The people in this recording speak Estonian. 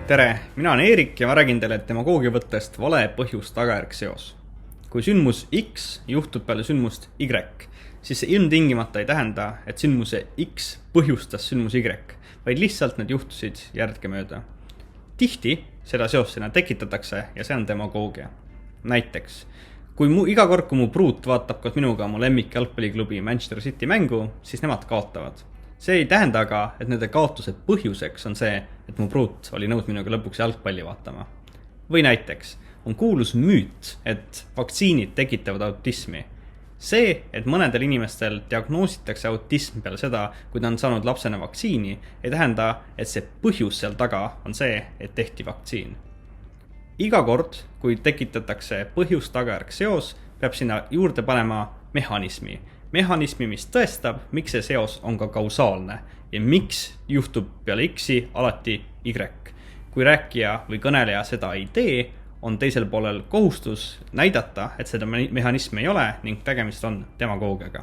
Tere, mina olen Eerik ja ma räägin teile demagoogia võttest vale põhjus-tagajärg seos. Kui sündmus X juhtub peale sündmust Y, siis see ilmtingimata ei tähenda, et sündmuse X põhjustas sündmus Y, vaid lihtsalt need juhtusid järgemööda. Tihti seda seosena tekitatakse ja see on demagoogia. Näiteks, kui iga kord, kui mu pruut vaatab koos minuga mu lemmik jalgpalliklubi Manchester City mängu, siis nemad kaotavad. See ei tähenda aga, et nende kaotuse põhjuseks on see, et mu pruut oli nõus minuga lõpuks jalgpalli vaatama. Või näiteks, on kuulus müüt, et vaktsiinid tekitavad autismi. See, et mõnedel inimestel diagnoositakse autism peale seda, kui ta on saanud lapsena vaktsiini, ei tähenda, et see põhjus seal taga on see, et tehti vaktsiin. Iga kord, kui tekitatakse põhjus-tagajärg seos, peab sinna juurde panema mehhanismi, mis tõestab, miks see seos on ka kausaalne ja miks juhtub peale X-i alati Y. Kui rääkija või kõneleja seda ei tee, on teisel poolel kohustus näidata, et seda mehhanismi ei ole ning tegemist on demagoogiaga.